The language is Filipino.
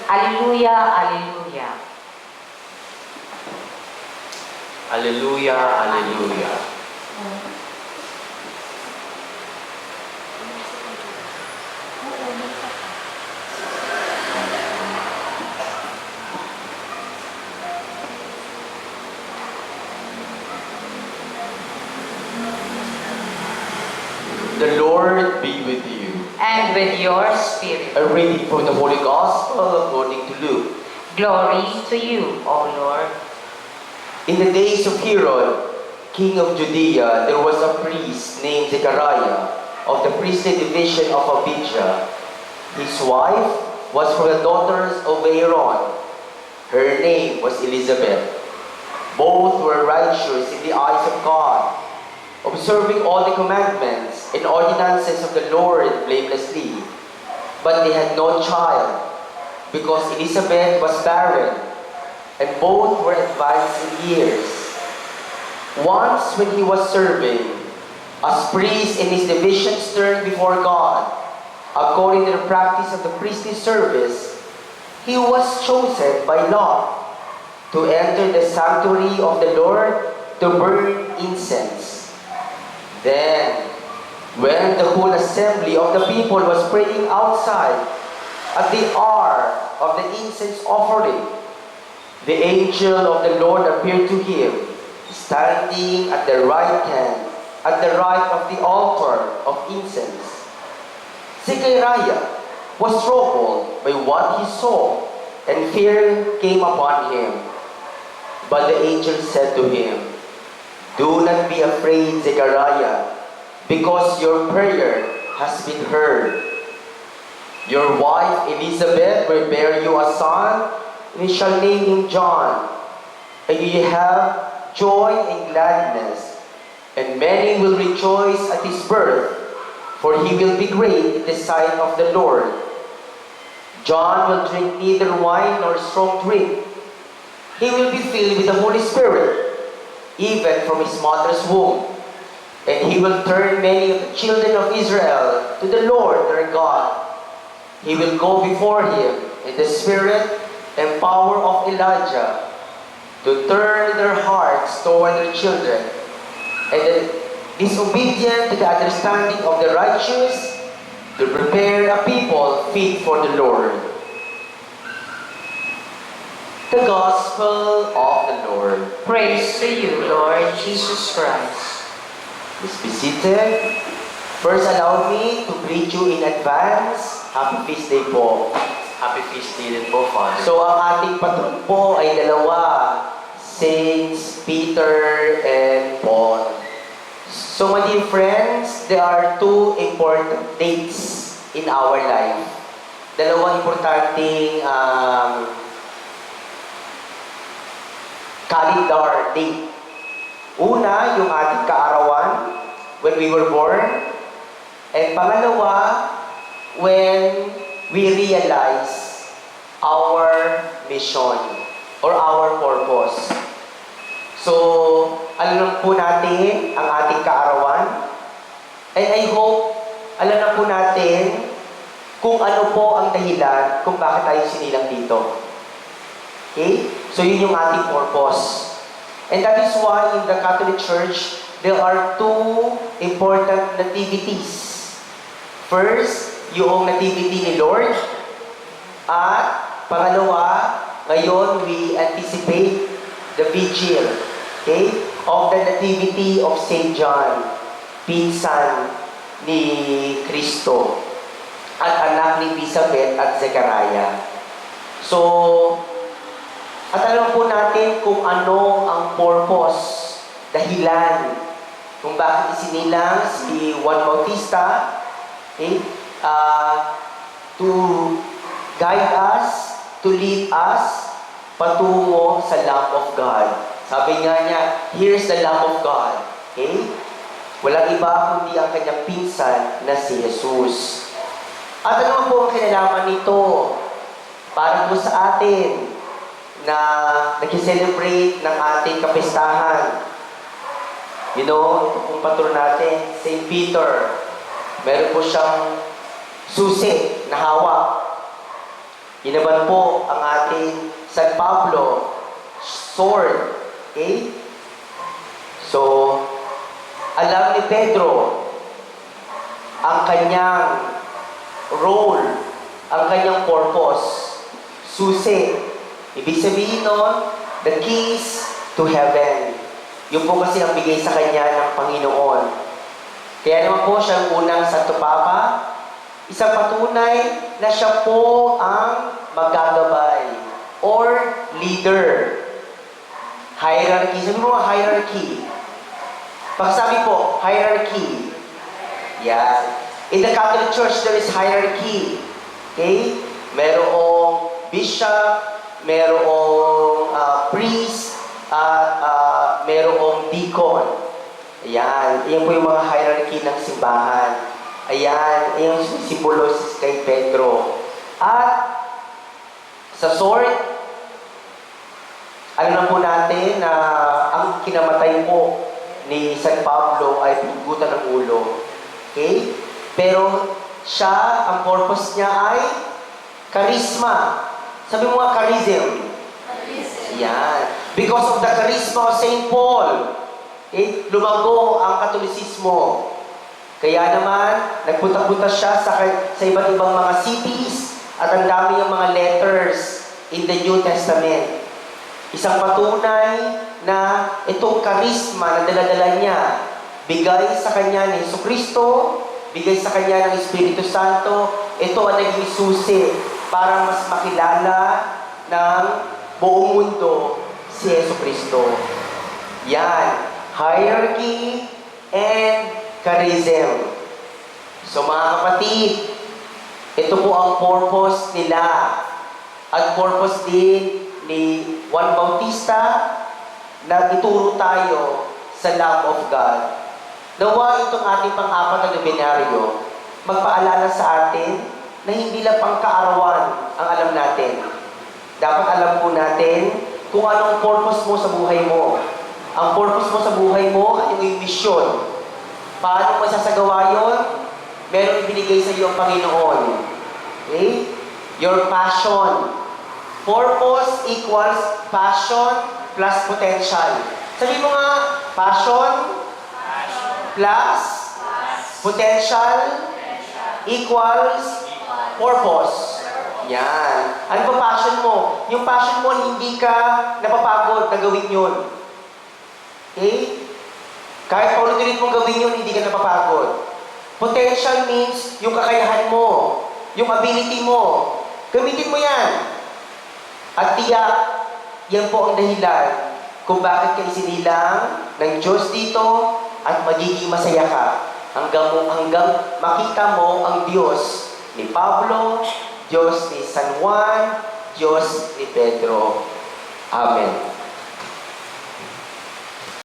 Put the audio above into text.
Alleluia, Alleluia. Alleluia, Alleluia. The Lord be with you. And with your spirit. A reading from the Holy Gospel according to Luke. Glory to you, O Lord. In the days of Herod, king of Judea, there was a priest named Zechariah of the priestly division of Abijah. His wife was from the daughters of Aaron. Her name was Elizabeth. Both were righteous in the eyes of God, observing all the commandments and ordinances of the Lord blamelessly. But they had no child, because Elizabeth was barren, and both were advanced in years. Once, when he was serving as priest in his division's turn before God, according to the practice of the priestly service, he was chosen by lot to enter the sanctuary of the Lord to burn incense. Then, when the whole assembly of the people was praying outside at the hour of the incense offering, the angel of the Lord appeared to him, standing at the right hand, at the right of the altar of incense. Zechariah was troubled by what he saw, and fear came upon him. But the angel said to him, "Do not be afraid, Zechariah, because your prayer has been heard. Your wife Elizabeth will bear you a son, and you shall name him John. And you have joy and gladness, and many will rejoice at his birth, for he will be great in the sight of the Lord. John will drink neither wine nor strong drink. He will be filled with the Holy Spirit, even from his mother's womb. And he will turn many of the children of Israel to the Lord their God. He will go before him in the spirit and power of Elijah, to turn their hearts toward their children, and the disobedient to the understanding of the righteous, to prepare a people fit for the Lord." The Gospel of the Lord. Praise to you, Lord Jesus Christ. Please be seated. First, allow me to greet you in advance. Happy Feast Day po. Happy Feast Day din po, Father. So, ang ating patron po ay dalawa, Saints Peter and Paul. So, my dear friends, there are two important dates in our life. Dalawang importanteng calendar date. Una, yung ating kaarawan, when we were born. And pangalawa, when we realize our mission or our purpose. So, alam na po natin ang ating kaarawan. And I hope, alam na po natin kung ano po ang dahilan kung bakit tayo sinilang dito. Okay? So, yun yung ating purpose. And that is why in the Catholic Church, there are two important nativities. First, yung nativity ni Lord. At pangalawa, ngayon we anticipate the vigil, okay, of the nativity of Saint John, pinsan ni Kristo, at anak ni Elizabeth at Zechariah. So, at alam po natin kung ano ang purpose, dahilan, kung bakit isinilang si Juan Bautista, okay, to guide us, to lead us patungo sa Lamb of God. Sabi nga niya, here's the Lamb of God. Okay? Walang iba kundi ang kanyang pinsan na si Jesus. At ano po ang kinalaman nito para po sa atin na nag-celebrate ng ating kapistahan? You know, ito pong patron natin, St. Peter. Meron po siyang susi na hawak. Yun naman po ang ating San Pablo, sword. Okay? So, alam ni Pedro ang kanyang role, ang kanyang purpose. Susi. Ibig sabihin nun, the keys to heaven. Yun po kasi ang bigay sa kanya ng Panginoon. Kaya naman po siya ang unang Santo Papa, isang patunay na siya po ang magagabay or leader. Hierarchy. Sabi mo hierarchy. Pag sabi po, hierarchy. Yan. In the Catholic Church, there is hierarchy. Okay? Merong bishop, merong priest, at merong deacon. Ayan. Ayan po yung mga hierarchy ng simbahan. Ayan. Ayan yung simbolo kay Pedro. At sa sword, alam na po natin na ang kinamatay po ni San Pablo ay paggutan ng ulo. Okay? Pero siya, ang purpose niya ay charisma. Sabi mo nga, charism. Yan. Because of the charisma of St. Paul, okay, lumago ang Katolisismo. Kaya naman, nagpunta-punta siya sa iba't ibang mga cities at ang dami ng mga letters in the New Testament. Isang patunay na itong charisma na daladala niya, bigay sa kanya ni Jesucristo, bigay sa kanya ng Espiritu Santo, ito ang naging susi para mas makilala ng buong mundo si Jesucristo. Yan. Hierarchy and charism. So mga kapatid, ito po ang purpose nila. At purpose din ni Juan Bautista na ituro tayo sa love of God. Nawa itong ating pang-apat na nobenaryo, magpaalala sa atin na hindi lang pang-kaarawan ang alam natin. Dapat alam po natin kung anong purpose mo sa buhay mo. Ang purpose mo sa buhay mo ay yung mission. Paano mo masasagawa yun? Meron ibinigay sa iyo ang Panginoon. Okay? Your passion. Purpose equals passion plus potential. Sabi mo nga, passion plus potential equals purpose. Yan. Ano ba passion mo? Yung passion mo, hindi ka napapagod na gawin yun. Okay? Kahit paulit-ulit mong gawin yun, hindi ka napapagod. Potential means yung kakayahan mo, yung ability mo. Gamitin mo yan. At tiyak, yan po ang dahilan kung bakit ka isinilang ng Diyos dito at magiging masaya ka hanggang makita mo ang Diyos ni Pablo, Diyos ni San Juan, Diyos ni Pedro. Amen.